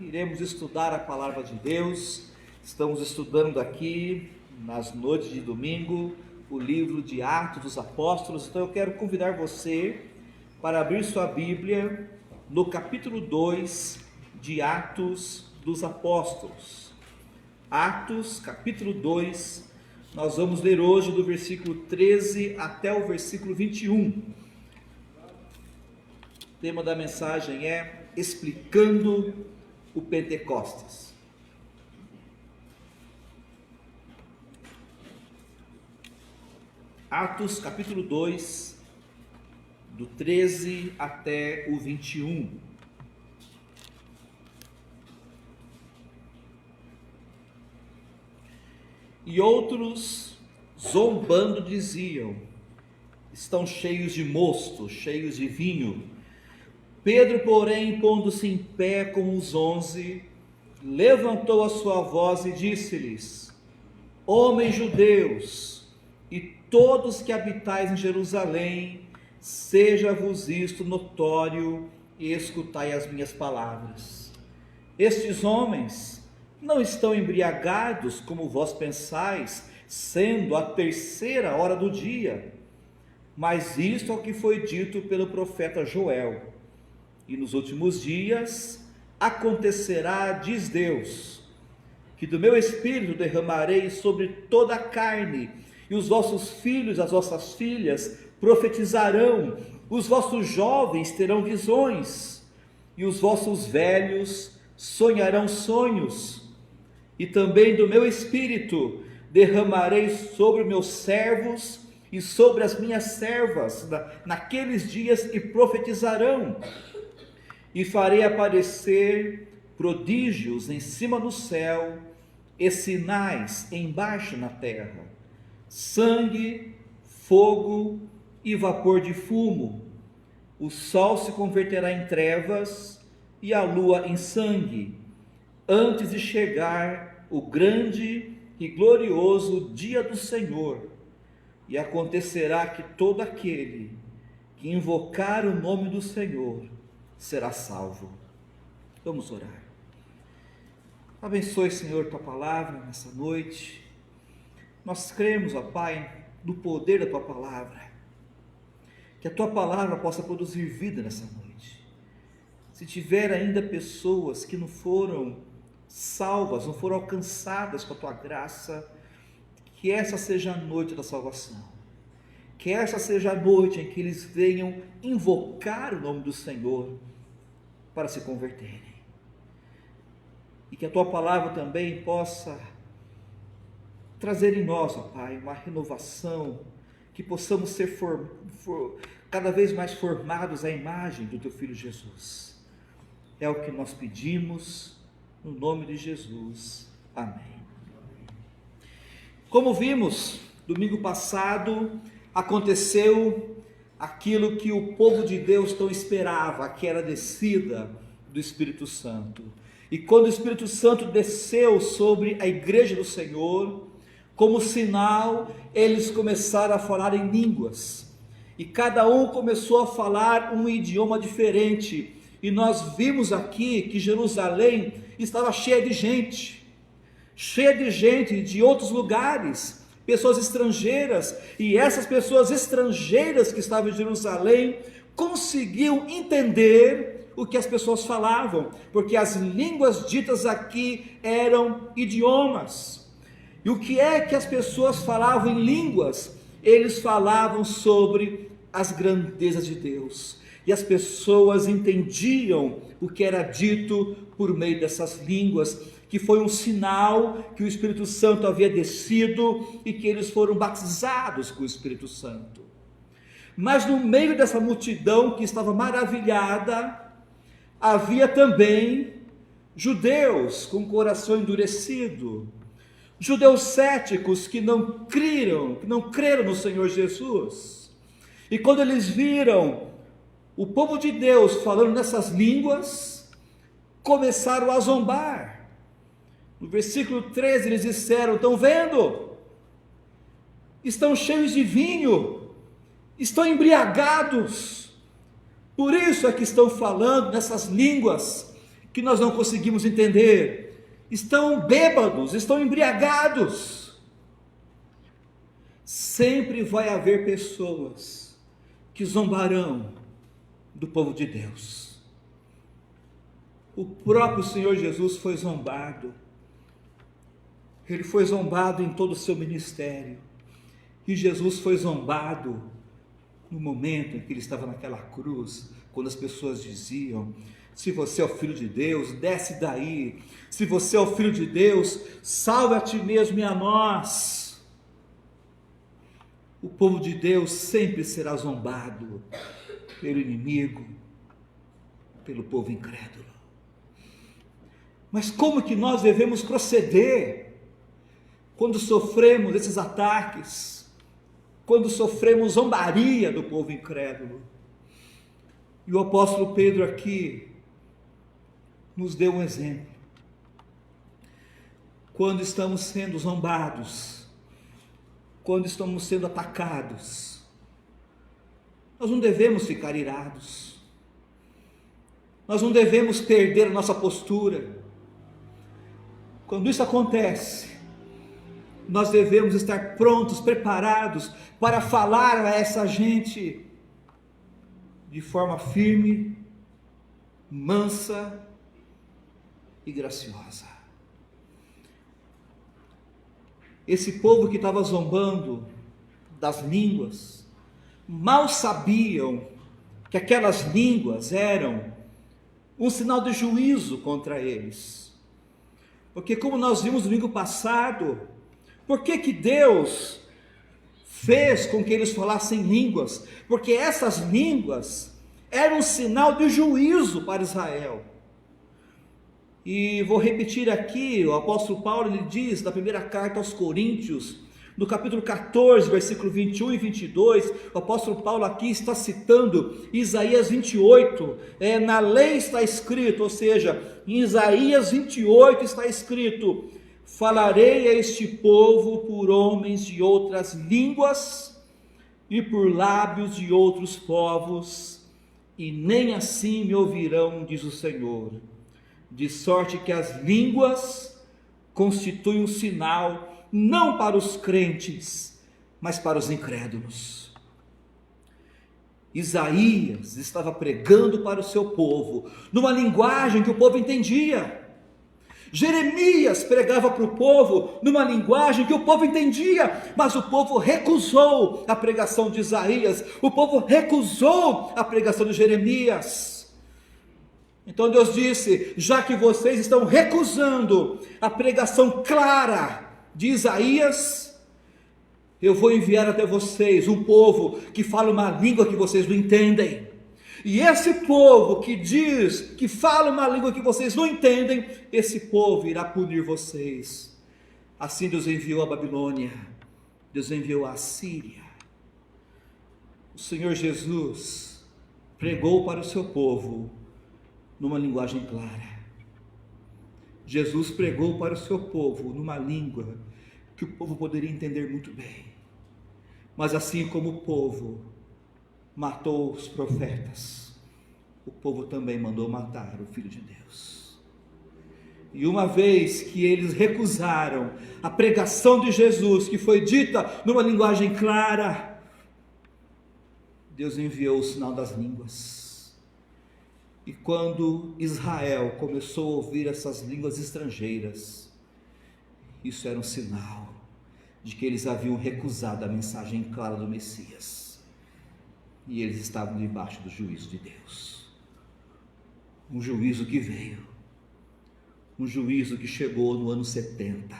iremos estudar a palavra de Deus. Estamos estudando aqui, nas noites de domingo, o livro de Atos dos Apóstolos. Então eu quero convidar você para abrir sua Bíblia no capítulo 2 de Atos dos Apóstolos. Atos, capítulo 2, nós vamos ler hoje do versículo 13 até o versículo 21. O tema da mensagem é Explicando o Pentecostes. Atos capítulo 2, do 13 até o 21. E outros, zombando, diziam: estão cheios de mosto, cheios de vinho. Pedro, porém, pondo-se em pé com os 11, levantou a sua voz e disse-lhes: homens judeus, e todos que habitais em Jerusalém, seja-vos isto notório, e escutai as minhas palavras. Estes homens não estão embriagados, como vós pensais, sendo a 3ª hora do dia, mas isto é o que foi dito pelo profeta Joel. E nos últimos dias acontecerá, diz Deus, que do meu espírito derramarei sobre toda a carne, e os vossos filhos, as vossas filhas profetizarão, os vossos jovens terão visões, e os vossos velhos sonharão sonhos. E também do meu espírito derramarei sobre meus servos e sobre as minhas servas naqueles dias, e profetizarão. E farei aparecer prodígios em cima do céu e sinais embaixo na terra: sangue, fogo e vapor de fumo. O sol se converterá em trevas e a lua em sangue, antes de chegar o grande e glorioso dia do Senhor. E acontecerá que todo aquele que invocar o nome do Senhor será salvo. Vamos orar. Abençoe, Senhor, tua palavra nessa noite. Nós cremos, ó Pai, no poder da tua palavra, que a tua palavra possa produzir vida nessa noite. Se tiver ainda pessoas que não foram salvas, não foram alcançadas com a tua graça, que essa seja a noite da salvação, que essa seja a noite em que eles venham invocar o nome do Senhor para se converterem, e que a tua palavra também possa trazer em nós, ó Pai, uma renovação, que possamos ser cada vez mais formados à imagem do teu Filho Jesus. É o que nós pedimos, no nome de Jesus, amém. Como vimos, domingo passado, aconteceu aquilo que o povo de Deus tão esperava, que era a descida do Espírito Santo. E quando o Espírito Santo desceu sobre a igreja do Senhor, como sinal, eles começaram a falar em línguas, e cada um começou a falar um idioma diferente. E nós vimos aqui que Jerusalém estava cheia de gente de outros lugares, pessoas estrangeiras, e essas pessoas estrangeiras que estavam em Jerusalém conseguiam entender o que as pessoas falavam, porque as línguas ditas aqui eram idiomas. E o que é que as pessoas falavam em línguas? Eles falavam sobre as grandezas de Deus, e as pessoas entendiam o que era dito por meio dessas línguas, que foi um sinal que o Espírito Santo havia descido e que eles foram batizados com o Espírito Santo. Mas no meio dessa multidão que estava maravilhada, havia também judeus com o coração endurecido, judeus céticos que não creram no Senhor Jesus. E quando eles viram o povo de Deus falando nessas línguas, começaram a zombar. No versículo 13 eles disseram: estão vendo? Estão cheios de vinho, estão embriagados, por isso é que estão falando nessas línguas que nós não conseguimos entender, estão bêbados, estão embriagados. Sempre vai haver pessoas que zombarão do povo de Deus. O próprio Senhor Jesus foi zombado. Ele foi zombado em todo o seu ministério. E Jesus foi zombado no momento em que ele estava naquela cruz, quando as pessoas diziam: se você é o Filho de Deus, desce daí. Se você é o Filho de Deus, salve a ti mesmo e a nós. O povo de Deus sempre será zombado pelo inimigo, pelo povo incrédulo. Mas como que nós devemos proceder quando sofremos esses ataques, quando sofremos zombaria do povo incrédulo? E o apóstolo Pedro aqui nos deu um exemplo. Quando estamos sendo zombados, quando estamos sendo atacados, nós não devemos ficar irados, nós não devemos perder a nossa postura. Quando isso acontece, nós devemos estar prontos, preparados para falar a essa gente de forma firme, mansa e graciosa. Esse povo que estava zombando das línguas, mal sabiam que aquelas línguas eram um sinal de juízo contra eles. Porque como nós vimos no domingo passado, por que Deus fez com que eles falassem línguas? Porque essas línguas eram um sinal de juízo para Israel. E vou repetir aqui, o apóstolo Paulo ele diz na primeira carta aos Coríntios, no capítulo 14, versículo 21 e 22, o apóstolo Paulo aqui está citando Isaías 28, na lei está escrito, ou seja, em Isaías 28 está escrito: falarei a este povo por homens de outras línguas e por lábios de outros povos, e nem assim me ouvirão, diz o Senhor. De sorte que as línguas constituem um sinal, não para os crentes, mas para os incrédulos. Isaías estava pregando para o seu povo, numa linguagem que o povo entendia. Jeremias pregava para o povo, numa linguagem que o povo entendia, mas o povo recusou a pregação de Isaías, o povo recusou a pregação de Jeremias. Então Deus disse: já que vocês estão recusando a pregação clara de Isaías, eu vou enviar até vocês um povo que fala uma língua que vocês não entendem. E esse povo que diz que fala uma língua que vocês não entendem, esse povo irá punir vocês. Assim Deus enviou a Babilônia, Deus enviou a Assíria. O Senhor Jesus pregou para o seu povo numa linguagem clara. Jesus pregou para o seu povo numa língua que o povo poderia entender muito bem. Mas assim como o povo matou os profetas, o povo também mandou matar o Filho de Deus. E uma vez que eles recusaram a pregação de Jesus, que foi dita numa linguagem clara, Deus enviou o sinal das línguas. E quando Israel começou a ouvir essas línguas estrangeiras, isso era um sinal de que eles haviam recusado a mensagem clara do Messias, e eles estavam debaixo do juízo de Deus. Um juízo que veio, um juízo que chegou no ano 70,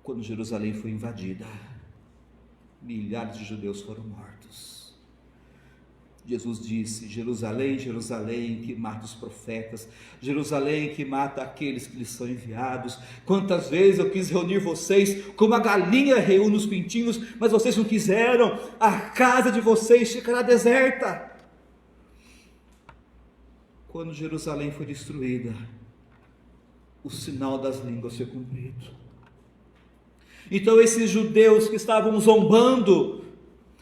quando Jerusalém foi invadida, milhares de judeus foram mortos. Jesus disse: Jerusalém, Jerusalém, que mata os profetas, Jerusalém, que mata aqueles que lhes são enviados, quantas vezes eu quis reunir vocês, como a galinha reúne os pintinhos, mas vocês não quiseram, a casa de vocês ficará deserta. Quando Jerusalém foi destruída, o sinal das línguas foi cumprido. Então esses judeus que estavam zombando,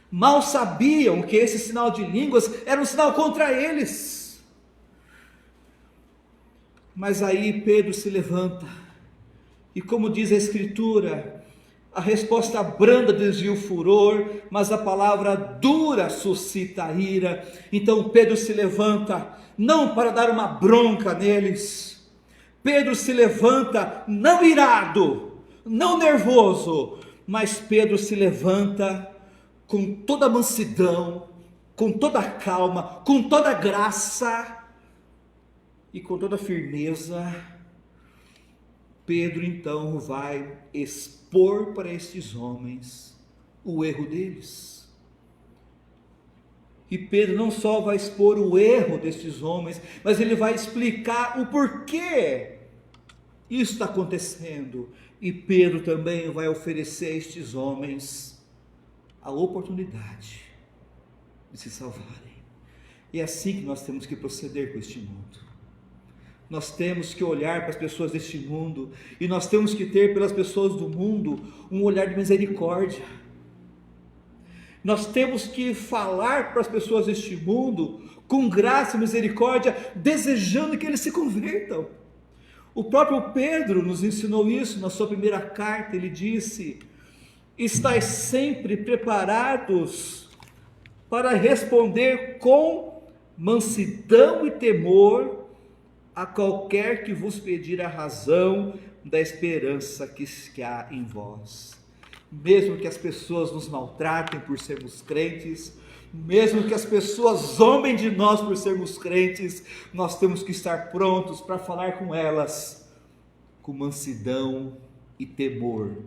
mal sabiam que esse sinal de línguas era um sinal contra eles. Mas aí Pedro se levanta, e como diz a Escritura, a resposta branda desvia o furor, mas a palavra dura suscita a ira. Então Pedro se levanta, não para dar uma bronca neles. Pedro se levanta, não irado, não nervoso, mas Pedro se levanta com toda a mansidão, com toda a calma, com toda a graça e com toda a firmeza. Pedro então vai expor para estes homens o erro deles. E Pedro não só vai expor o erro destes homens, mas ele vai explicar o porquê isso está acontecendo. E Pedro também vai oferecer a estes homens a oportunidade de se salvarem. E é assim que nós temos que proceder com este mundo. Nós temos que olhar para as pessoas deste mundo, e nós temos que ter pelas pessoas do mundo um olhar de misericórdia. Nós temos que falar para as pessoas deste mundo com graça e misericórdia, desejando que eles se convertam. O próprio Pedro nos ensinou isso na sua primeira carta. Ele disse: estais sempre preparados para responder com mansidão e temor a qualquer que vos pedir a razão da esperança que há em vós. Mesmo que as pessoas nos maltratem por sermos crentes, mesmo que as pessoas zombem de nós por sermos crentes, nós temos que estar prontos para falar com elas com mansidão e temor.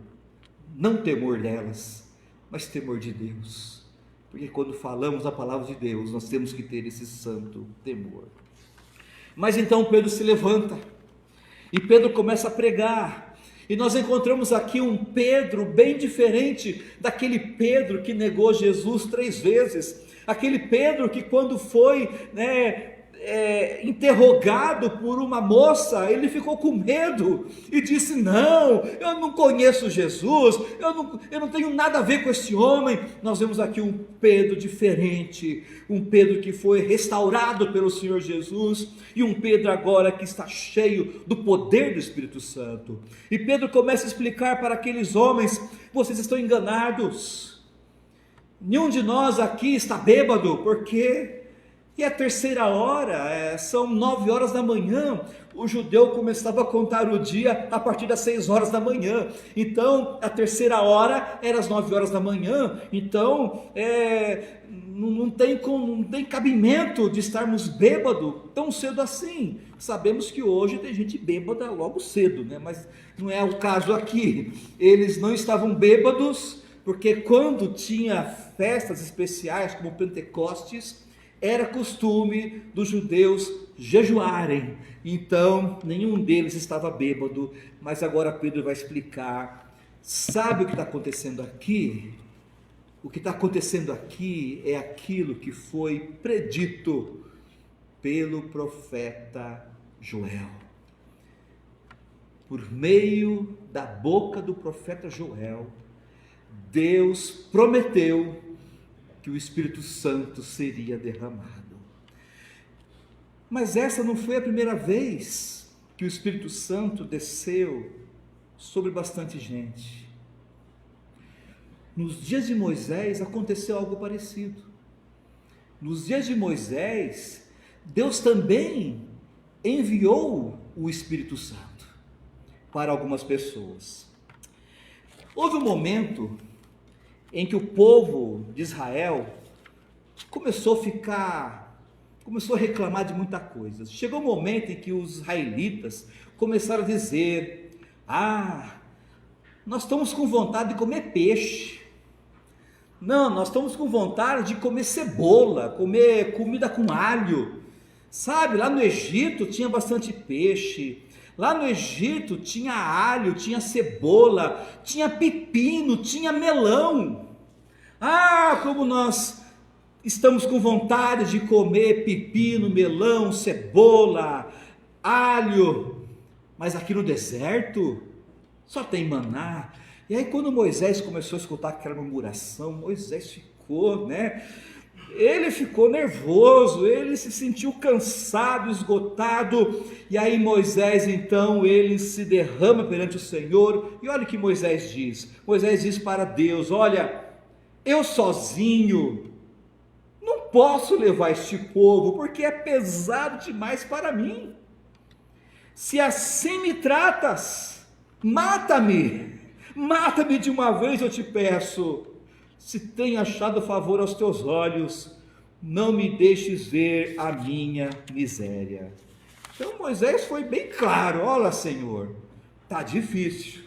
Não temor delas, mas temor de Deus. Porque quando falamos a palavra de Deus, nós temos que ter esse santo temor. Mas então Pedro se levanta, e Pedro começa a pregar, e nós encontramos aqui um Pedro bem diferente daquele Pedro que negou Jesus 3 vezes, aquele Pedro que quando foi interrogado por uma moça, ele ficou com medo, e disse: não, eu não conheço Jesus, eu não tenho nada a ver com esse homem. Nós vemos aqui um Pedro diferente, um Pedro que foi restaurado pelo Senhor Jesus, e um Pedro agora que está cheio do poder do Espírito Santo. E Pedro começa a explicar para aqueles homens: vocês estão enganados, nenhum de nós aqui está bêbado, porque e a terceira hora, são 9 horas da manhã. O judeu começava a contar o dia a partir das 6 horas da manhã. Então, a terceira hora era às 9 horas da manhã. Então, não tem cabimento de estarmos bêbados tão cedo assim. Sabemos que hoje tem gente bêbada logo cedo, né? Mas não é o caso aqui. Eles não estavam bêbados, porque quando tinha festas especiais, como Pentecostes, era costume dos judeus jejuarem. Então nenhum deles estava bêbado. Mas agora Pedro vai explicar: sabe o que está acontecendo aqui? O que está acontecendo aqui é aquilo que foi predito pelo profeta Joel. Por meio da boca do profeta Joel, Deus prometeu que o Espírito Santo seria derramado. Mas essa não foi a primeira vez que o Espírito Santo desceu sobre bastante gente. Nos dias de Moisés aconteceu algo parecido. Nos dias de Moisés, Deus também enviou o Espírito Santo para algumas pessoas. Houve um momento em que o povo de Israel começou a reclamar de muita coisa. Chegou um momento em que os israelitas começaram a dizer: nós estamos com vontade de comer peixe. Não, nós estamos com vontade de comer cebola, comer comida com alho. Sabe, lá no Egito tinha bastante peixe. Lá no Egito tinha alho, tinha cebola, tinha pepino, tinha melão. Como nós estamos com vontade de comer pepino, melão, cebola, alho. Mas aqui no deserto só tem maná. E aí quando Moisés começou a escutar aquela murmuração, Moisés ficou, Ele ficou nervoso, ele se sentiu cansado, esgotado, e aí Moisés então, ele se derrama perante o Senhor, e olha o que Moisés diz para Deus: olha, eu sozinho não posso levar este povo, porque é pesado demais para mim. Se assim me tratas, mata-me de uma vez, eu te peço. Se tenho achado favor aos teus olhos, não me deixes ver a minha miséria. Então Moisés foi bem claro: olha, Senhor, está difícil,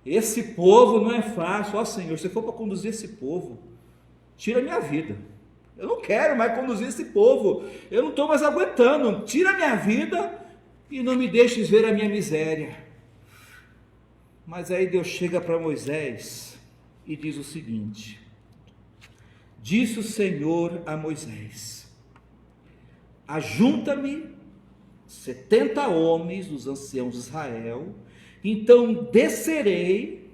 esse povo não é fácil, ó Senhor, se for para conduzir esse povo, tira a minha vida, eu não quero mais conduzir esse povo, eu não estou mais aguentando, tira a minha vida e não me deixes ver a minha miséria. Mas aí Deus chega para Moisés e diz o seguinte: disse o Senhor a Moisés: ajunta-me 70 homens dos anciãos de Israel, então descerei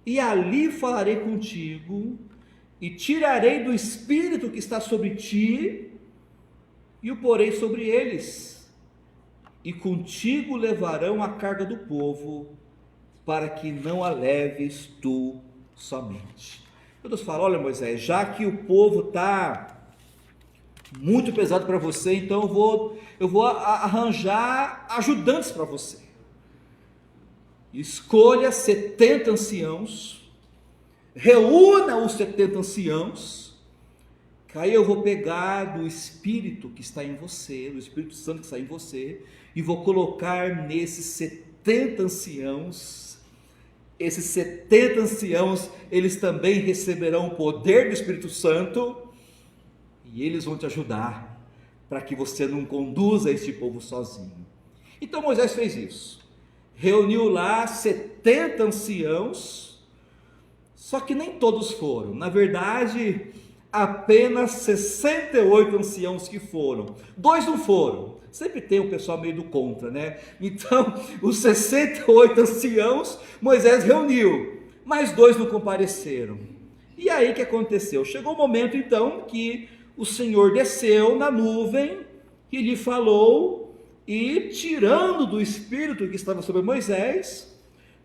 e ali falarei contigo, e tirarei do espírito que está sobre ti e o porei sobre eles, e contigo levarão a carga do povo, para que não a leves tu somente. Deus fala: olha, Moisés, já que o povo está muito pesado para você, então eu vou arranjar ajudantes para você. Escolha 70 anciãos, reúna os 70 anciãos, que aí eu vou pegar do Espírito que está em você, do Espírito Santo que está em você, e vou colocar nesses 70 anciãos. Esses 70 anciãos, eles também receberão o poder do Espírito Santo, e eles vão te ajudar, para que você não conduza este povo sozinho. Então Moisés fez isso, reuniu lá 70 anciãos, só que nem todos foram, na verdade, apenas 68 anciãos que foram, 2 não foram. Sempre tem o pessoal meio do contra, né? Então, os 68 anciãos, Moisés reuniu, mas 2 não compareceram. E aí o que aconteceu? Chegou o momento então que o Senhor desceu na nuvem, que lhe falou, e tirando do espírito que estava sobre Moisés,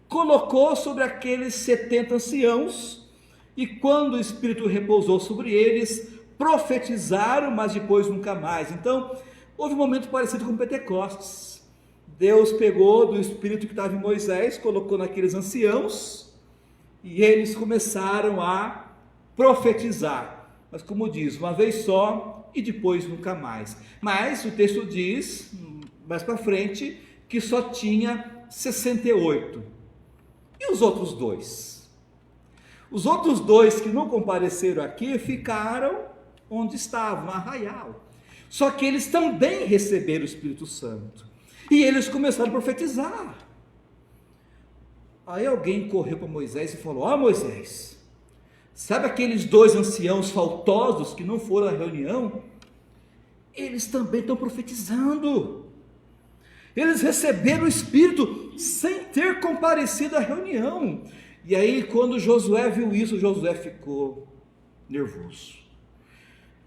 colocou sobre aqueles 70 anciãos, e quando o espírito repousou sobre eles, profetizaram, mas depois nunca mais. Então, houve um momento parecido com Pentecostes. Deus pegou do espírito que estava em Moisés, colocou naqueles anciãos, e eles começaram a profetizar. Mas como diz, uma vez só e depois nunca mais. Mas o texto diz, mais para frente, que só tinha 68. E os outros 2? Os outros 2 que não compareceram aqui ficaram onde estavam, no arraial. Só que eles também receberam o Espírito Santo, e eles começaram a profetizar. Aí alguém correu para Moisés e falou: ó Moisés, sabe aqueles 2 anciãos faltosos que não foram à reunião? Eles também estão profetizando, eles receberam o Espírito sem ter comparecido à reunião. E aí quando Josué viu isso, Josué ficou nervoso.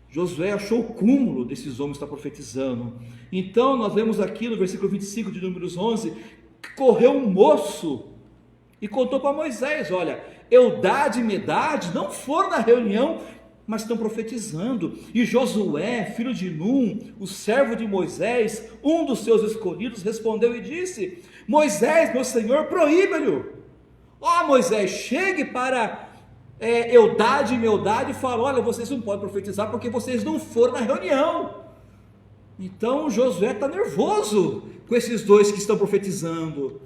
Josué achou o cúmulo desses homens estar profetizando. Então nós vemos aqui no versículo 25 de Números 11, que correu um moço e contou para Moisés: olha, Eldade e Medade não foram na reunião, mas estão profetizando. E Josué, filho de Num, o servo de Moisés, um dos seus escolhidos, respondeu e disse: Moisés, meu senhor, proíba-lhe. Ó Moisés, chegue para Eldade e Meldade e fala: olha, vocês não podem profetizar porque vocês não foram na reunião. Então Josué está nervoso com esses 2 que estão profetizando.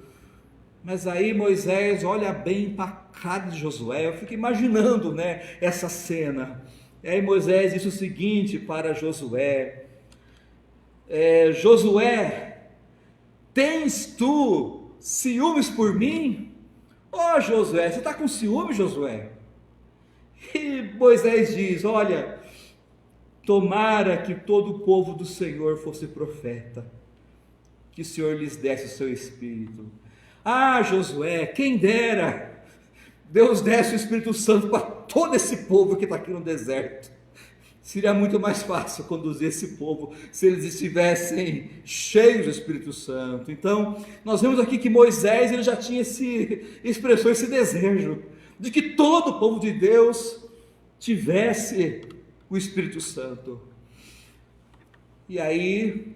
Mas aí Moisés olha bem para a cara de Josué. Eu fico imaginando, né, essa cena. E aí Moisés disse o seguinte para Josué: Josué, tens tu ciúmes por mim? Ó Josué, você está com ciúme, Josué? E Moisés diz: olha, tomara que todo o povo do Senhor fosse profeta, que o Senhor lhes desse o seu Espírito. Ah Josué, quem dera Deus desse o Espírito Santo para todo esse povo que está aqui no deserto. Seria muito mais fácil conduzir esse povo se eles estivessem cheios do Espírito Santo. Então, nós vemos aqui que Moisés ele já tinha expressou esse desejo de que todo o povo de Deus tivesse o Espírito Santo. E aí,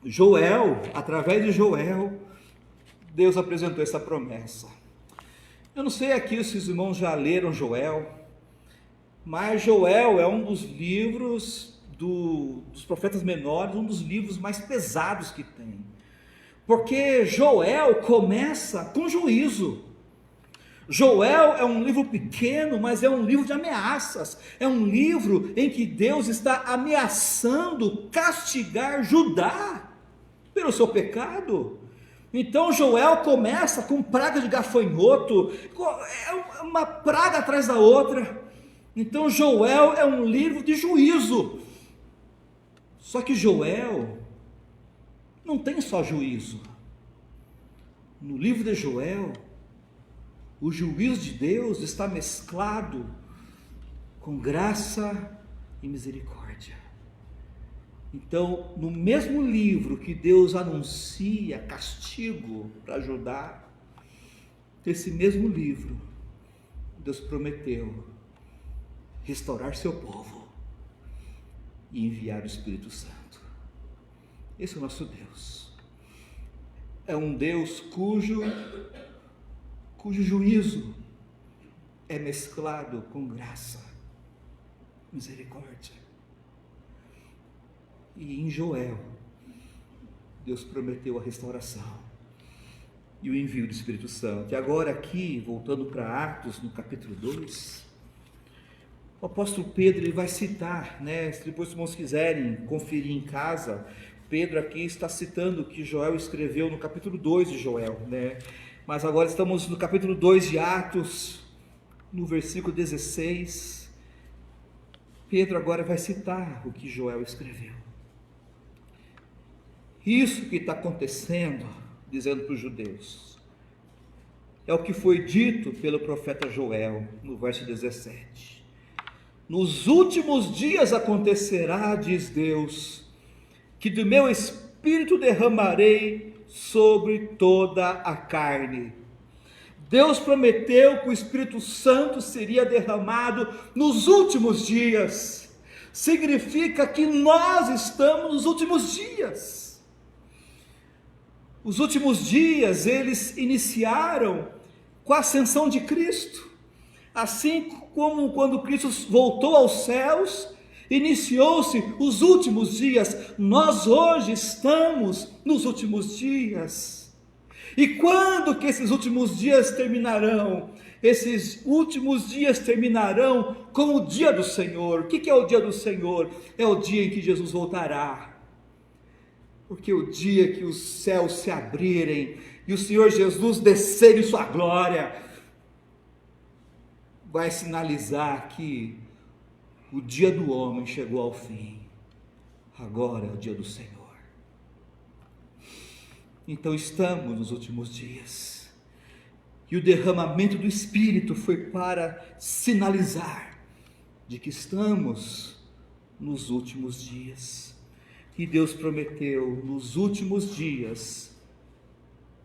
Joel, através de Joel, Deus apresentou essa promessa. Eu não sei aqui se os irmãos já leram Joel, mas Joel é um dos livros dos profetas menores, um dos livros mais pesados que tem, porque Joel começa com juízo. Joel é um livro pequeno, mas é um livro de ameaças, é um livro em que Deus está ameaçando castigar Judá pelo seu pecado. Então Joel começa com praga de gafanhoto, é uma praga atrás da outra. Então Joel é um livro de juízo. Só que Joel não tem só juízo. No livro de Joel, o juízo de Deus está mesclado com graça e misericórdia. Então, no mesmo livro que Deus anuncia castigo para Judá, esse mesmo livro, Deus prometeu restaurar seu povo e enviar o Espírito Santo. Esse é o nosso Deus. É um Deus cujo juízo é mesclado com graça, misericórdia. E em Joel, Deus prometeu a restauração e o envio do Espírito Santo. E agora aqui, voltando para Atos, no capítulo 2, o apóstolo Pedro ele vai citar, se depois os irmãos quiserem conferir em casa, Pedro aqui está citando o que Joel escreveu no capítulo 2 de Joel, mas agora estamos no capítulo 2 de Atos, no versículo 16, Pedro agora vai citar o que Joel escreveu. Isso que está acontecendo, dizendo para os judeus, é o que foi dito pelo profeta Joel, no verso 17. Nos últimos dias acontecerá, diz Deus, que do meu Espírito derramarei sobre toda a carne. Deus prometeu que o Espírito Santo seria derramado nos últimos dias. Significa que nós estamos nos últimos dias. Os últimos dias, eles iniciaram com a ascensão de Cristo. Assim como quando Cristo voltou aos céus, iniciou-se os últimos dias, nós hoje estamos nos últimos dias. E quando que esses últimos dias terminarão? Esses últimos dias terminarão com o dia do Senhor. O que é o dia do Senhor? É o dia em que Jesus voltará. Porque o dia que os céus se abrirem e o Senhor Jesus descer em sua glória, vai sinalizar que o dia do homem chegou ao fim. Agora é o dia do Senhor. Então estamos nos últimos dias. E o derramamento do Espírito foi para sinalizar de que estamos nos últimos dias. E Deus prometeu: nos últimos dias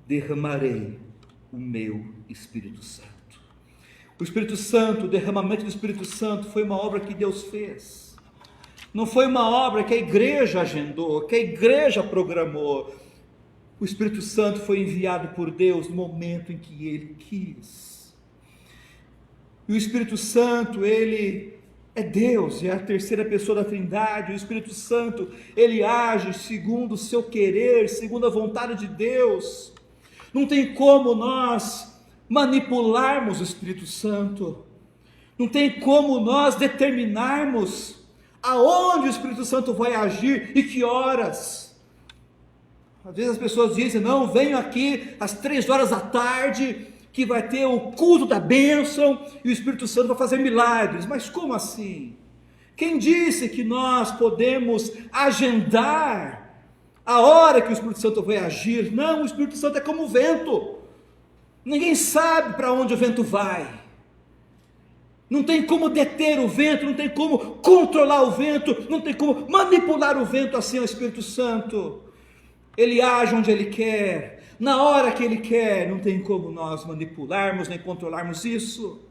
derramarei o meu Espírito Santo. O Espírito Santo, o derramamento do Espírito Santo foi uma obra que Deus fez. Não foi uma obra que a igreja agendou, que a igreja programou. O Espírito Santo foi enviado por Deus no momento em que Ele quis. E o Espírito Santo, Ele é Deus, é a terceira pessoa da Trindade. O Espírito Santo, Ele age segundo o seu querer, segundo a vontade de Deus. Não tem como nós manipularmos o Espírito Santo, não tem como nós determinarmos aonde o Espírito Santo vai agir e que horas. Às vezes as pessoas dizem: não, venho aqui às 3 horas da tarde, que vai ter o culto da bênção, e o Espírito Santo vai fazer milagres. Mas como assim? Quem disse que nós podemos agendar a hora que o Espírito Santo vai agir? Não, o Espírito Santo é como o vento. Ninguém sabe para onde o vento vai. Não tem como deter o vento, não tem como controlar o vento, não tem como manipular o vento. Assim é o Espírito Santo. Ele age onde Ele quer, na hora que Ele quer. Não tem como nós manipularmos nem controlarmos isso.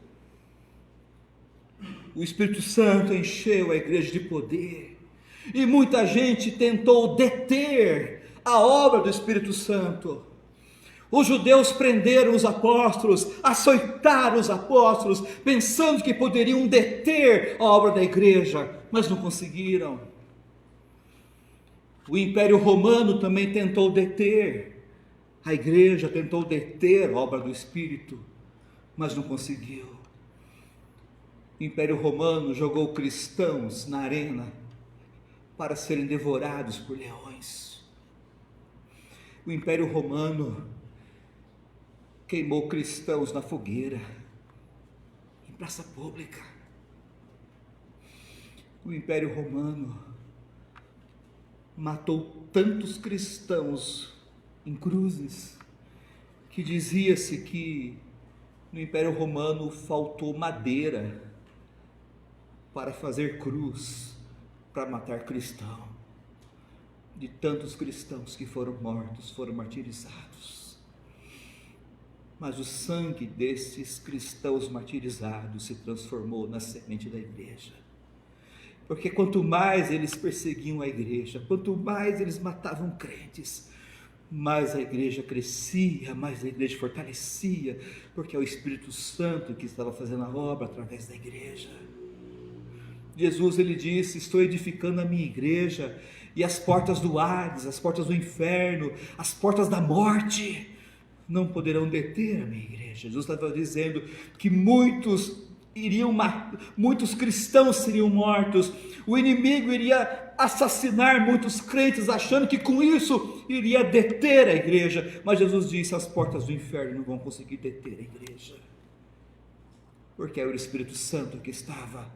O Espírito Santo encheu a igreja de poder, e muita gente tentou deter a obra do Espírito Santo. Os judeus prenderam os apóstolos, açoitaram os apóstolos, pensando que poderiam deter a obra da igreja, mas não conseguiram. O Império Romano também tentou deter a igreja, tentou deter a obra do Espírito, mas não conseguiu. O Império Romano jogou cristãos na arena para serem devorados por leões. O Império Romano queimou cristãos na fogueira, em praça pública. O Império Romano matou tantos cristãos em cruzes, que dizia-se que no Império Romano faltou madeira para fazer cruz, para matar cristão. De tantos cristãos que foram mortos, foram martirizados. Mas o sangue desses cristãos martirizados se transformou na semente da igreja. Porque quanto mais eles perseguiam a igreja, quanto mais eles matavam crentes, mais a igreja crescia, mais a igreja fortalecia, porque é o Espírito Santo que estava fazendo a obra através da igreja. Jesus, ele disse: estou edificando a minha igreja, e as portas do Hades, as portas do inferno, as portas da morte não poderão deter a minha igreja. Jesus estava dizendo que muitos cristãos seriam mortos, o inimigo iria assassinar muitos crentes, achando que com isso iria deter a igreja, mas Jesus disse: as portas do inferno não vão conseguir deter a igreja, porque era o Espírito Santo que estava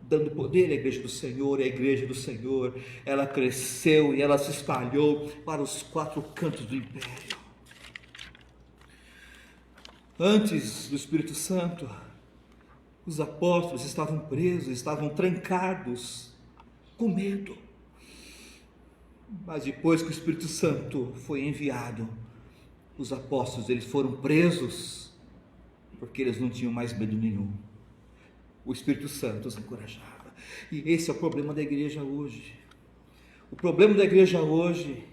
dando poder à igreja do Senhor. E a igreja do Senhor, ela cresceu e ela se espalhou para os 4 cantos do império. Antes do Espírito Santo, os apóstolos estavam presos, estavam trancados, com medo. Mas depois que o Espírito Santo foi enviado, os apóstolos, eles foram presos, porque eles não tinham mais medo nenhum. O Espírito Santo os encorajava. E esse é o problema da igreja hoje. O problema da igreja hoje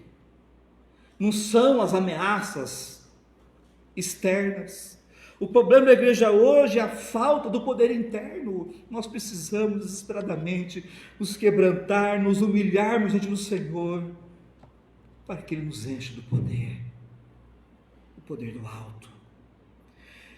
não são as ameaças externas. O problema da igreja hoje é a falta do poder interno. Nós precisamos desesperadamente nos quebrantar, nos humilharmos diante do Senhor, para que Ele nos enche do poder, o poder do alto.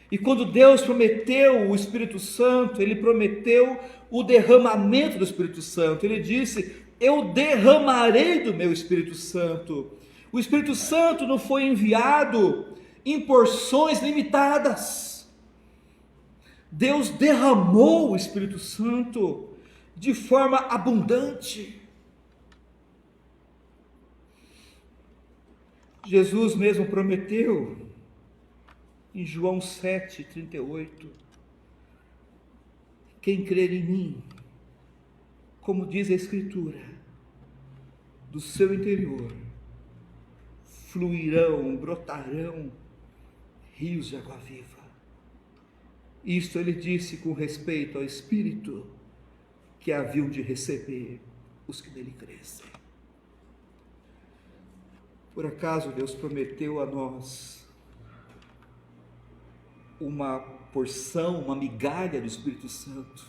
E quando Deus prometeu o Espírito Santo, Ele prometeu o derramamento do Espírito Santo. Ele disse: eu derramarei do meu Espírito Santo. O Espírito Santo não foi enviado em porções limitadas. Deus derramou o Espírito Santo de forma abundante. Jesus mesmo prometeu em João 7,38: quem crer em mim, como diz a Escritura, do seu interior fluirão, brotarão rios de água viva. Isto ele disse com respeito ao Espírito que haviam de receber os que nele crescem. Por acaso Deus prometeu a nós uma porção, uma migalha do Espírito Santo?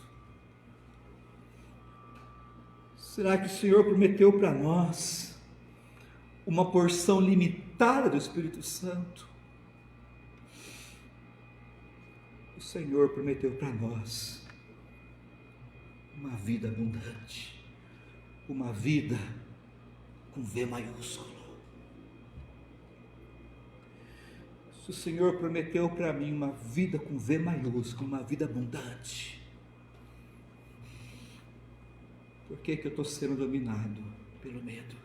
Será que o Senhor prometeu para nós uma porção limitada do Espírito Santo? O Senhor prometeu para nós uma vida abundante, uma vida com V maiúsculo. Se o Senhor prometeu para mim uma vida com V maiúsculo, uma vida abundante, por que eu estou sendo dominado pelo medo?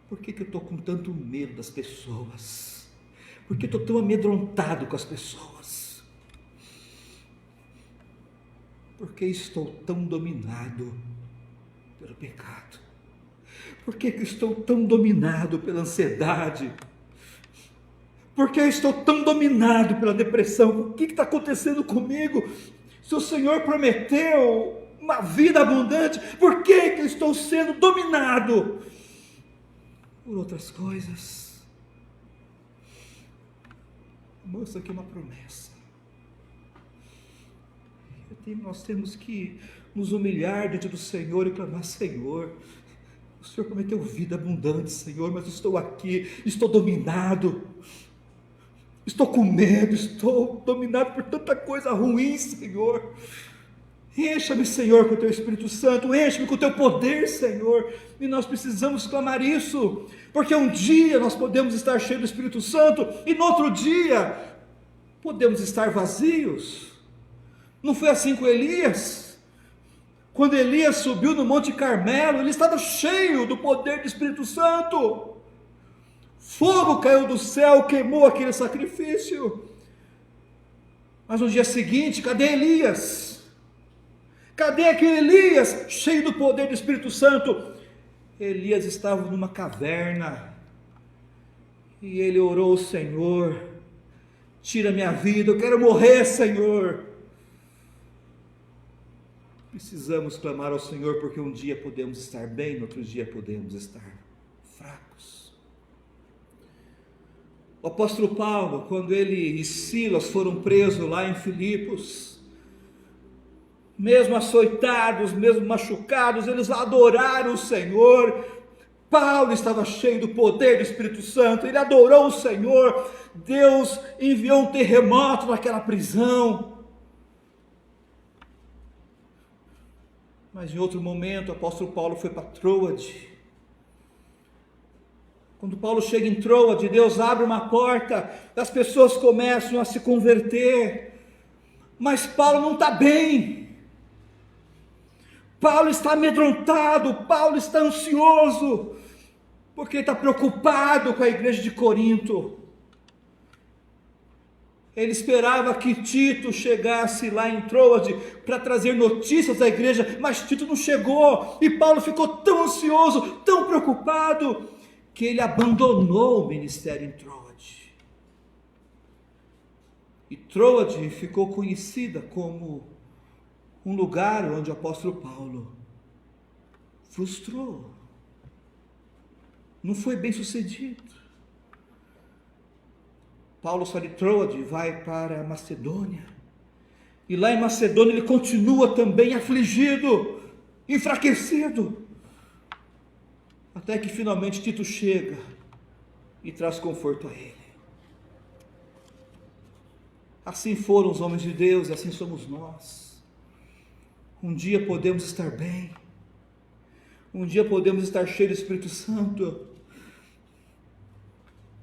Por que eu estou com tanto medo das pessoas? Porque estou tão amedrontado com as pessoas? Porque estou tão dominado pelo pecado? Por que estou tão dominado pela ansiedade? Por que estou tão dominado pela depressão? O que está acontecendo comigo? Se o Senhor prometeu uma vida abundante, por que eu estou sendo dominado por outras coisas? Moça, aqui é uma promessa. Nós temos que nos humilhar diante do Senhor e clamar: Senhor, o Senhor prometeu vida abundante, Senhor, mas estou aqui, estou dominado, estou com medo, estou dominado por tanta coisa ruim, Senhor. Encha-me, Senhor, com o Teu Espírito Santo, enche-me com o Teu poder, Senhor. E nós precisamos clamar isso, porque um dia nós podemos estar cheios do Espírito Santo, e no outro dia podemos estar vazios. Não foi assim com Elias? Quando Elias subiu no Monte Carmelo, ele estava cheio do poder do Espírito Santo. Fogo caiu do céu, queimou aquele sacrifício. Mas no dia seguinte, cadê Elias? Cadê aquele Elias cheio do poder do Espírito Santo? Elias estava numa caverna e ele orou: Senhor, tira minha vida, eu quero morrer, Senhor. Precisamos clamar ao Senhor, porque um dia podemos estar bem, no outro dia podemos estar fracos. O apóstolo Paulo, quando ele e Silas foram presos lá em Filipos, mesmo açoitados, mesmo machucados, eles adoraram o Senhor. Paulo estava cheio do poder do Espírito Santo, ele adorou o Senhor. Deus enviou um terremoto naquela prisão. Mas em outro momento, o apóstolo Paulo foi para Troade. Quando Paulo chega em Troade, Deus abre uma porta, as pessoas começam a se converter. Mas Paulo não está bem. Paulo está amedrontado, Paulo está ansioso, porque ele está preocupado com a igreja de Corinto. Ele esperava que Tito chegasse lá em Troade para trazer notícias à igreja, mas Tito não chegou, e Paulo ficou tão ansioso, tão preocupado, que ele abandonou o ministério em Troade. E Troade ficou conhecida como um lugar onde o apóstolo Paulo frustrou, não foi bem sucedido. Paulo sai de Troade, vai para Macedônia, e lá em Macedônia ele continua também afligido, enfraquecido, até que finalmente Tito chega e traz conforto a ele. Assim foram os homens de Deus, e assim somos nós. Um dia podemos estar bem, um dia podemos estar cheios do Espírito Santo,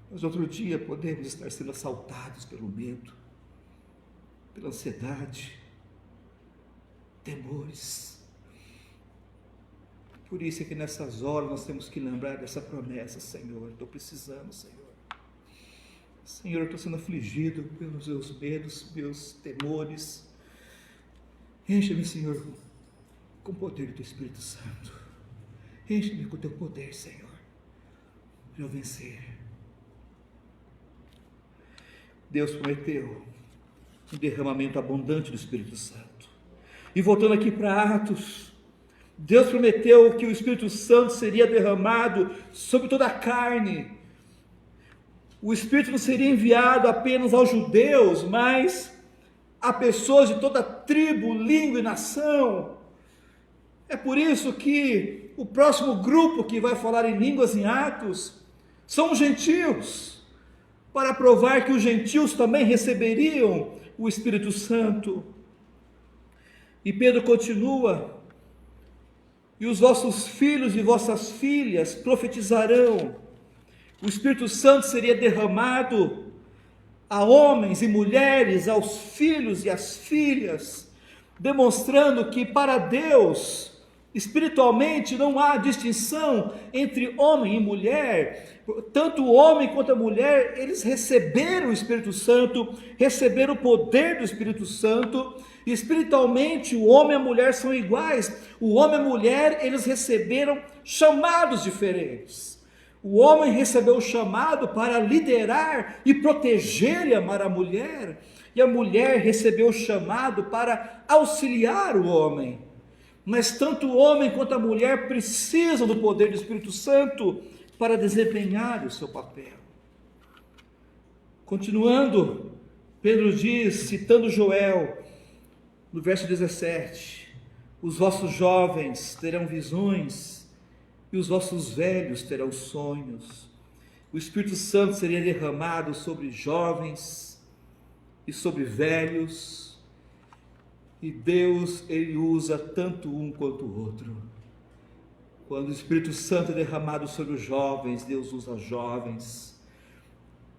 mas outro dia podemos estar sendo assaltados pelo medo, pela ansiedade, temores. Por isso é que nessas horas nós temos que lembrar dessa promessa: Senhor, estou precisando, Senhor. Senhor, eu estou sendo afligido pelos meus medos, meus temores. Enche-me, Senhor, com o poder do Teu Espírito Santo. Enche-me com o Teu poder, Senhor, para eu vencer. Deus prometeu um derramamento abundante do Espírito Santo. E voltando aqui para Atos, Deus prometeu que o Espírito Santo seria derramado sobre toda a carne. O Espírito não seria enviado apenas aos judeus, mas a pessoas de toda tribo, língua e nação. É por isso que o próximo grupo que vai falar em línguas em Atos são os gentios, para provar que os gentios também receberiam o Espírito Santo. E Pedro continua: e os vossos filhos e vossas filhas profetizarão. O Espírito Santo seria derramado a homens e mulheres, aos filhos e às filhas, demonstrando que para Deus Espiritualmente não há distinção entre homem e mulher. Tanto o homem quanto a mulher, eles receberam o Espírito Santo, receberam o poder do Espírito Santo. Espiritualmente, o homem e a mulher são iguais. O homem e a mulher, eles receberam chamados diferentes. O homem recebeu o chamado para liderar e proteger e amar a mulher, e a mulher recebeu o chamado para auxiliar o homem. Mas tanto o homem quanto a mulher precisam do poder do Espírito Santo para desempenhar o seu papel. Continuando, Pedro diz, citando Joel, no verso 17: os vossos jovens terão visões, e os vossos velhos terão sonhos. O Espírito Santo seria derramado sobre jovens e sobre velhos, e Deus, Ele usa tanto um quanto o outro. Quando o Espírito Santo é derramado sobre os jovens, Deus usa jovens,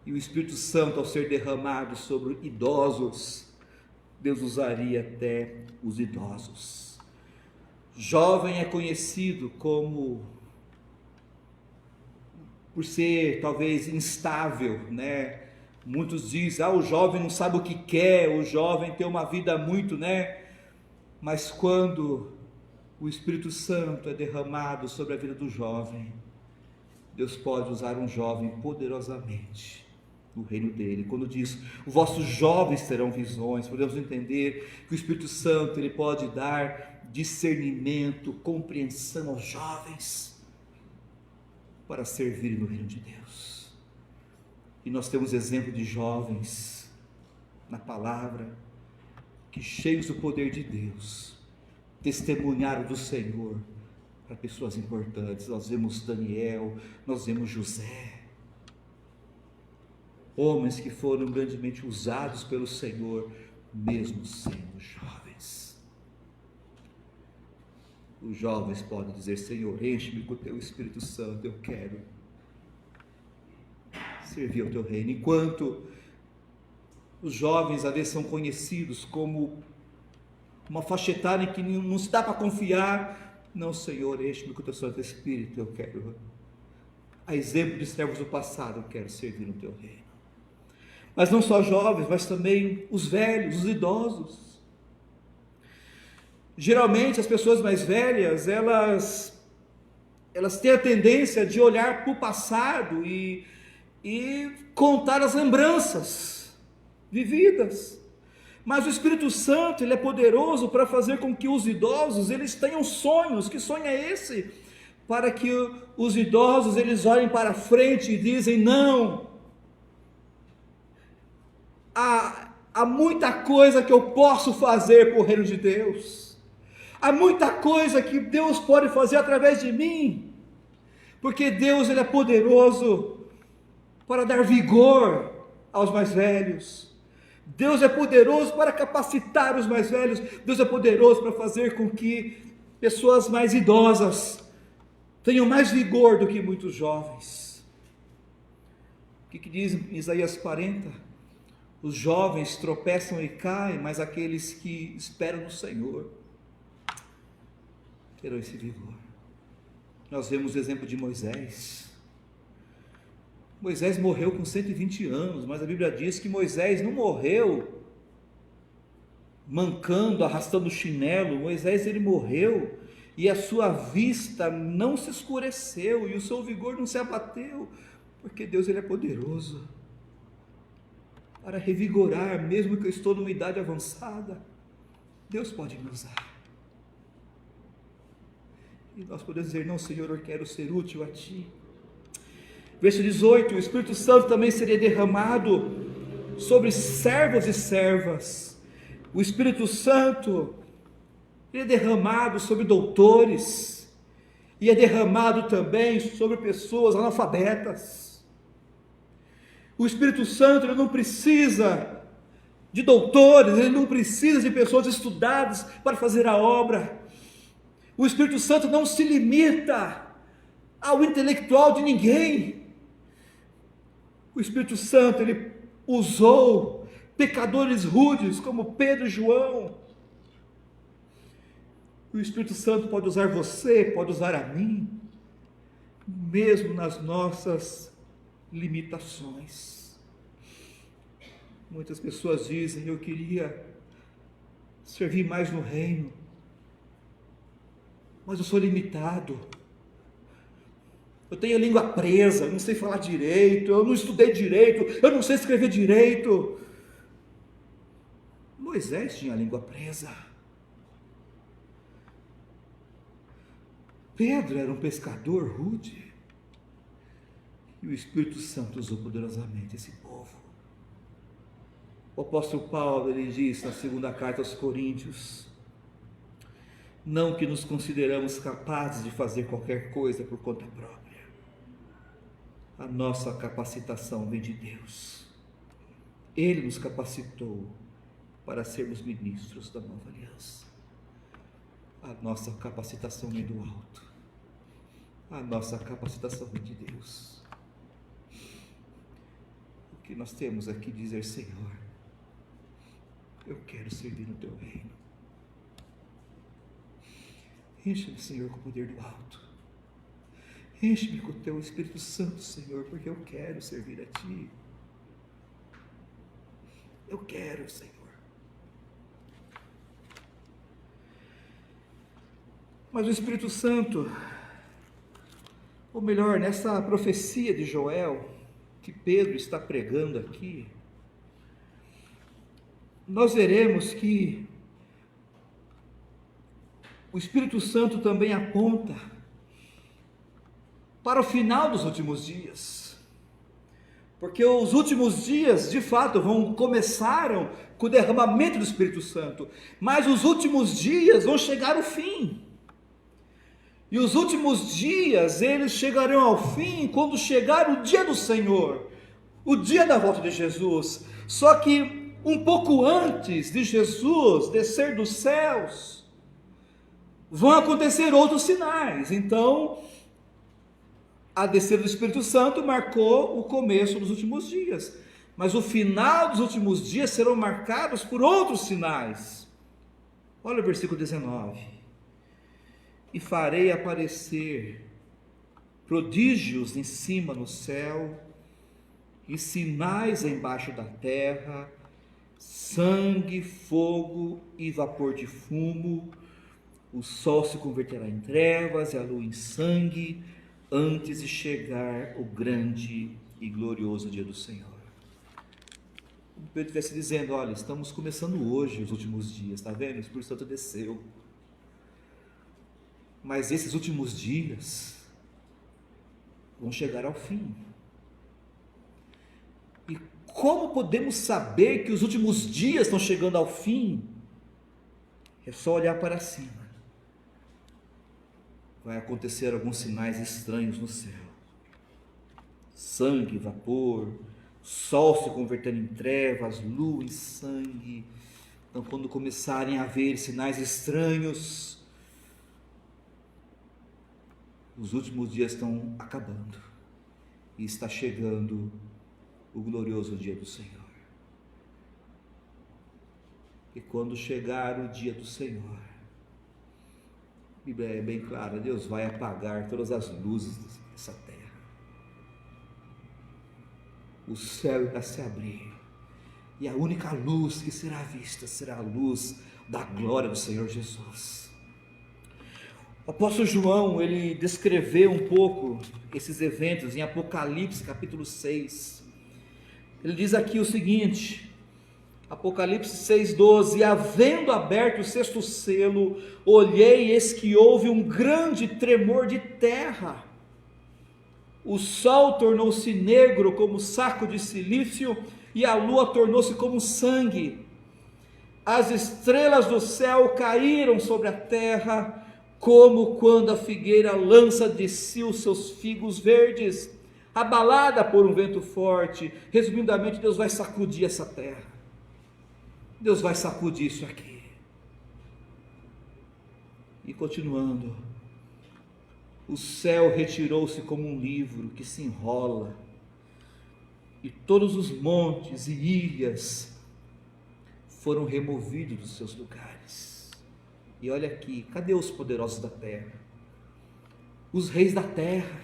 e o Espírito Santo, ao ser derramado sobre idosos, Deus usaria até os idosos. Jovem é conhecido como, por ser talvez instável, né? Muitos dizem, o jovem não sabe o que quer, o jovem tem uma vida muito, né? Mas quando o Espírito Santo é derramado sobre a vida do jovem, Deus pode usar um jovem poderosamente no reino dele. Quando diz, os vossos jovens terão visões, podemos entender que o Espírito Santo, ele pode dar discernimento, compreensão aos jovens, para servir no reino de Deus. E nós temos exemplo de jovens na palavra, que cheios do poder de Deus, testemunharam do Senhor para pessoas importantes. Nós vemos Daniel, nós vemos José, homens que foram grandemente usados pelo Senhor, mesmo sendo jovens. Os jovens podem dizer, Senhor, enche-me com o teu Espírito Santo, eu quero servir ao teu reino. Enquanto os jovens às vezes são conhecidos como uma faixa etária em que não se dá para confiar, não, Senhor, enche-me com o teu Santo Espírito, eu quero, a exemplo de servos do passado, eu quero servir no teu reino. Mas não só jovens, mas também os velhos, os idosos. Geralmente as pessoas mais velhas, elas têm a tendência de olhar para o passado e contar as lembranças vividas. Mas o Espírito Santo, ele é poderoso para fazer com que os idosos, eles tenham sonhos. Que sonho é esse? Para que os idosos, eles olhem para frente e dizem, não, há muita coisa que eu posso fazer para o reino de Deus, há muita coisa que Deus pode fazer através de mim, porque Deus, ele é poderoso para dar vigor aos mais velhos. Deus é poderoso para capacitar os mais velhos. Deus é poderoso para fazer com que pessoas mais idosas tenham mais vigor do que muitos jovens. O que diz em Isaías 40? Os jovens tropeçam e caem, mas aqueles que esperam no Senhor terão esse vigor. Nós vemos o exemplo de Moisés. Moisés morreu com 120 anos, mas a Bíblia diz que Moisés não morreu mancando, arrastando o chinelo. Moisés, ele morreu e a sua vista não se escureceu e o seu vigor não se abateu, porque Deus, ele é poderoso para revigorar, mesmo que eu estou numa idade avançada. Deus pode me usar. E nós podemos dizer, não, Senhor, eu quero ser útil a Ti. Verso 18, o Espírito Santo também seria derramado sobre servos e servas. O Espírito Santo é derramado sobre doutores, e é derramado também sobre pessoas analfabetas. O Espírito Santo, ele não precisa de doutores, ele não precisa de pessoas estudadas para fazer a obra. O Espírito Santo não se limita ao intelectual de ninguém. O Espírito Santo, ele usou pecadores rudes como Pedro e João. O Espírito Santo pode usar você, pode usar a mim, mesmo nas nossas limitações. Muitas pessoas dizem: eu queria servir mais no reino, mas eu sou limitado. Eu tenho a língua presa, eu não sei falar direito, eu não estudei direito, eu não sei escrever direito. Moisés tinha a língua presa. Pedro era um pescador rude. E o Espírito Santo usou poderosamente esse povo. O apóstolo Paulo, ele diz na segunda carta aos Coríntios: não que nos consideramos capazes de fazer qualquer coisa por conta própria. A nossa capacitação vem de Deus. Ele nos capacitou para sermos ministros da nova aliança. A nossa capacitação vem do alto. A nossa capacitação vem de Deus. O que nós temos aqui dizer: Senhor, eu quero servir no teu reino. Enche-me, Senhor, com o poder do alto. Enche-me com o teu Espírito Santo, Senhor, porque eu quero servir a ti. Eu quero, Senhor. Mas o Espírito Santo, ou melhor, nessa profecia de Joel, que Pedro está pregando aqui, nós veremos que o Espírito Santo também aponta para o final dos últimos dias, porque os últimos dias, de fato, começaram com o derramamento do Espírito Santo, mas os últimos dias vão chegar ao fim. E os últimos dias, eles chegarão ao fim quando chegar o dia do Senhor, o dia da volta de Jesus. Só que um pouco antes de Jesus descer dos céus, vão acontecer outros sinais. Então, a descida do Espírito Santo marcou o começo dos últimos dias, mas o final dos últimos dias serão marcados por outros sinais. Olha o versículo 19: e farei aparecer prodígios em cima no céu, e sinais embaixo da terra, sangue, fogo e vapor de fumo. O sol se converterá em trevas e a lua em sangue, antes de chegar o grande e glorioso dia do Senhor. Como Pedro estivesse dizendo: olha, estamos começando hoje os últimos dias, está vendo? O Espírito Santo desceu. Mas esses últimos dias vão chegar ao fim. E como podemos saber que os últimos dias estão chegando ao fim? É só olhar para cima. Vai acontecer alguns sinais estranhos no céu: sangue, vapor, sol se convertendo em trevas, lua em sangue. Então, quando começarem a haver sinais estranhos, os últimos dias estão acabando e está chegando o glorioso dia do Senhor. E quando chegar o dia do Senhor, a Bíblia é bem clara: Deus vai apagar todas as luzes dessa terra. O céu irá se abrir, e a única luz que será vista será a luz da glória do Senhor Jesus. O apóstolo João, ele descreveu um pouco esses eventos em Apocalipse capítulo 6. Ele diz aqui o seguinte, Apocalipse 6,12: e havendo aberto o sexto selo, olhei, e eis que houve um grande tremor de terra. O sol tornou-se negro como saco de cilício, e a lua tornou-se como sangue. As estrelas do céu caíram sobre a terra, como quando a figueira lança de si os seus figos verdes, abalada por um vento forte. Resumidamente, Deus vai sacudir essa terra. Deus vai sacudir isso aqui. E continuando: o céu retirou-se como um livro que se enrola, e todos os montes e ilhas foram removidos dos seus lugares. E olha aqui, cadê os poderosos da terra? Os reis da terra,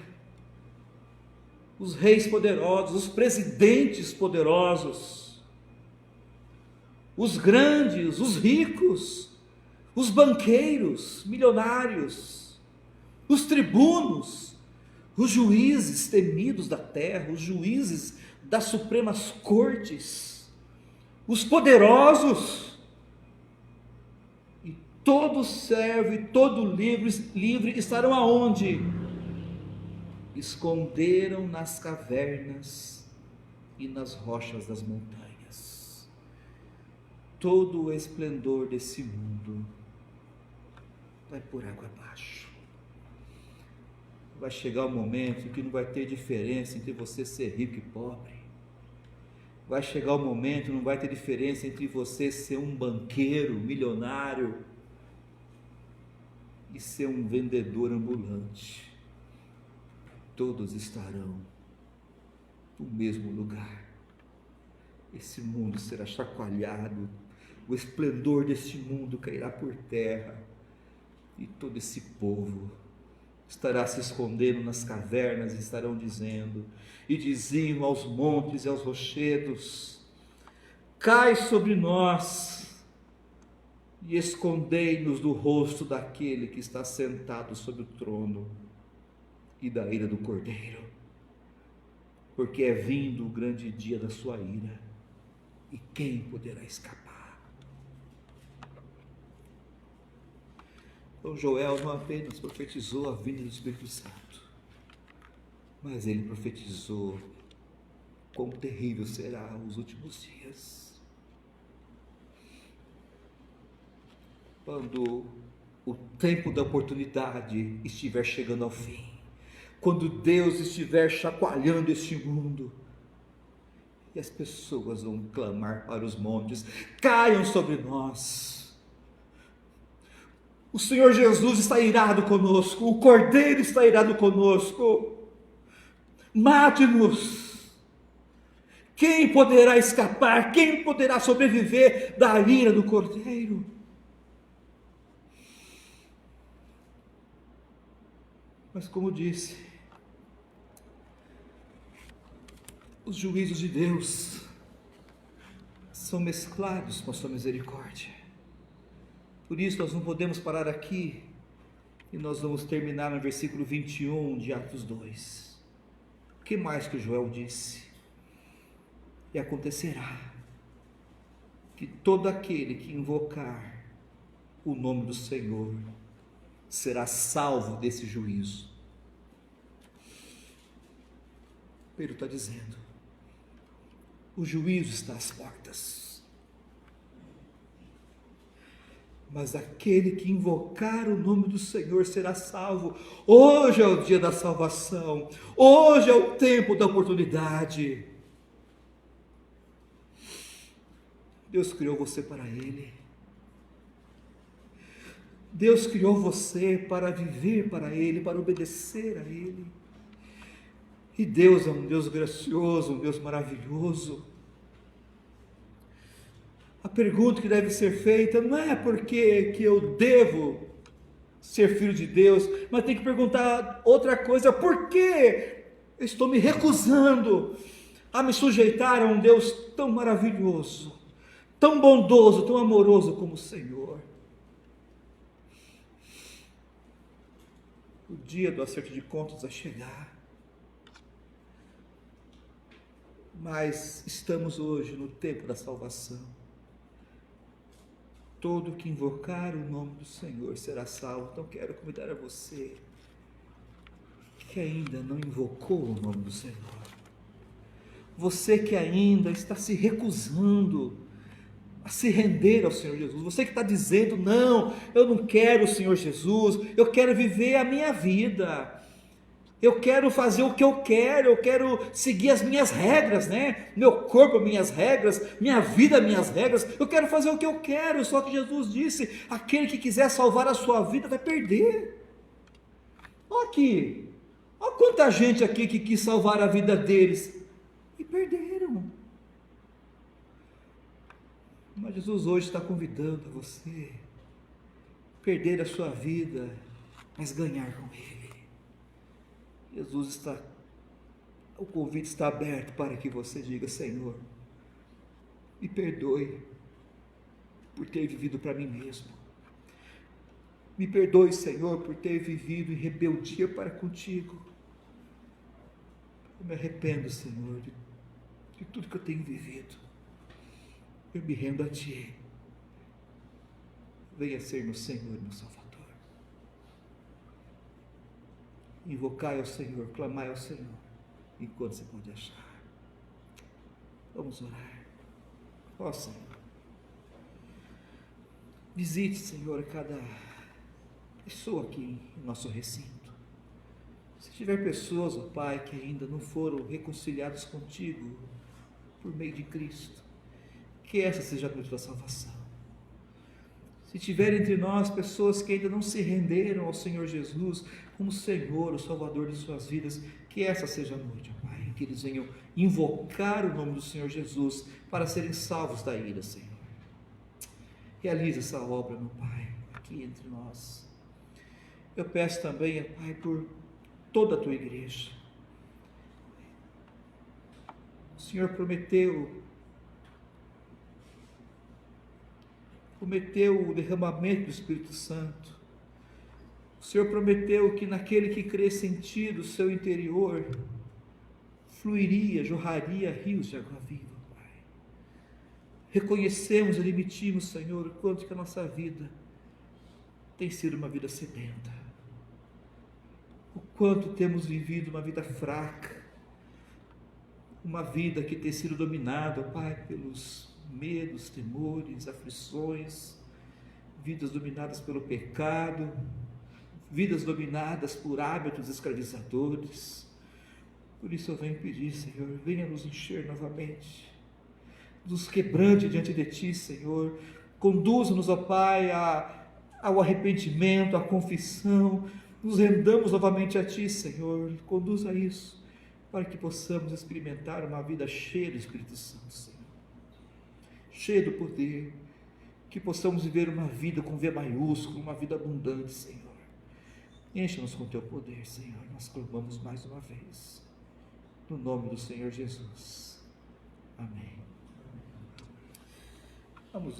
os reis poderosos, os presidentes poderosos, os grandes, os ricos, os banqueiros, milionários, os tribunos, os juízes temidos da terra, os juízes das supremas cortes, os poderosos, e todo servo e todo livre estarão aonde? Esconderam nas cavernas e nas rochas das montanhas. Todo o esplendor desse mundo vai por água abaixo. Vai chegar um momento que não vai ter diferença entre você ser rico e pobre. Vai chegar um momento que não vai ter diferença entre você ser um banqueiro, milionário, e ser um vendedor ambulante. Todos estarão no mesmo lugar. Esse mundo será chacoalhado, o esplendor deste mundo cairá por terra, e todo esse povo estará se escondendo nas cavernas, e estarão dizendo, e diziam aos montes e aos rochedos: cai sobre nós, e escondei-nos do rosto daquele que está sentado sobre o trono, e da ira do Cordeiro, porque é vindo o grande dia da sua ira, e quem poderá escapar? Então Joel não apenas profetizou a vinda do Espírito Santo, mas ele profetizou quão terrível será os últimos dias. Quando o tempo da oportunidade estiver chegando ao fim, quando Deus estiver chacoalhando este mundo, e as pessoas vão clamar para os montes: caiam sobre nós. O Senhor Jesus está irado conosco, o Cordeiro está irado conosco. Mate-nos. Quem poderá escapar? Quem poderá sobreviver da ira do Cordeiro? Mas como disse, os juízos de Deus são mesclados com a sua misericórdia. Por isso nós não podemos parar aqui, e nós vamos terminar no versículo 21 de Atos 2. O que mais que Joel disse? E acontecerá que todo aquele que invocar o nome do Senhor será salvo desse juízo. Pedro está dizendo, o juízo está às portas, mas aquele que invocar o nome do Senhor será salvo. Hoje é o dia da salvação, hoje é o tempo da oportunidade. Deus criou você para Ele, Deus criou você para viver para Ele, para obedecer a Ele. E Deus é um Deus gracioso, um Deus maravilhoso. A pergunta que deve ser feita não é porque que eu devo ser filho de Deus, mas tem que perguntar outra coisa: por que eu estou me recusando a me sujeitar a um Deus tão maravilhoso, tão bondoso, tão amoroso como o Senhor? O dia do acerto de contas vai chegar. Mas estamos hoje no tempo da salvação. Todo que invocar o nome do Senhor será salvo. Então quero convidar a você que ainda não invocou o nome do Senhor, você que ainda está se recusando a se render ao Senhor Jesus, você que está dizendo: não, eu não quero o Senhor Jesus, eu quero viver a minha vida, eu quero fazer o que eu quero seguir as minhas regras, né? Meu corpo, minhas regras, minha vida, minhas regras, eu quero fazer o que eu quero. Só que Jesus disse: aquele que quiser salvar a sua vida vai perder. Olha aqui, olha quanta gente aqui que quis salvar a vida deles e perderam. Mas Jesus hoje está convidando você perder a sua vida, mas ganhar com Ele. O convite está aberto para que você diga: Senhor, me perdoe por ter vivido para mim mesmo. Me perdoe, Senhor, por ter vivido em rebeldia para contigo. Eu me arrependo, Senhor, de tudo que eu tenho vivido. Eu me rendo a Ti. Venha ser meu Senhor e meu Salvador. Invocai ao Senhor, clamai ao Senhor, enquanto você pode achar. Vamos orar. Ó Senhor, visite, Senhor, cada pessoa aqui em nosso recinto. Se tiver pessoas, ó Pai, que ainda não foram reconciliadas contigo por meio de Cristo, que essa seja a noite da salvação. Se tiver entre nós pessoas que ainda não se renderam ao Senhor Jesus como Senhor, o Salvador de suas vidas, que essa seja a noite, ó Pai, que eles venham invocar o nome do Senhor Jesus para serem salvos da ira, Senhor. Realize essa obra, meu Pai, aqui entre nós. Eu peço também, Pai, por toda a Tua igreja. O Senhor prometeu o derramamento do Espírito Santo. O Senhor prometeu que naquele que cresce em Ti, do seu interior, jorraria rios de água viva, Pai. Reconhecemos e admitimos, Senhor, o quanto que a nossa vida tem sido uma vida sedenta, o quanto temos vivido uma vida fraca, uma vida que tem sido dominada, Pai, pelos medos, temores, aflições, vidas dominadas pelo pecado, vidas dominadas por hábitos escravizadores. Por isso eu venho pedir, Senhor, venha nos encher novamente, nos quebrante diante de Ti, Senhor, conduza-nos, ó Pai, ao arrependimento, à confissão, nos rendamos novamente a Ti, Senhor, conduza isso, para que possamos experimentar uma vida cheia do Espírito Santo, Senhor, cheia do poder, que possamos viver uma vida com V maiúsculo, uma vida abundante, Senhor. Encha-nos com Teu poder, Senhor, nós clamamos mais uma vez, no nome do Senhor Jesus. Amém. Vamos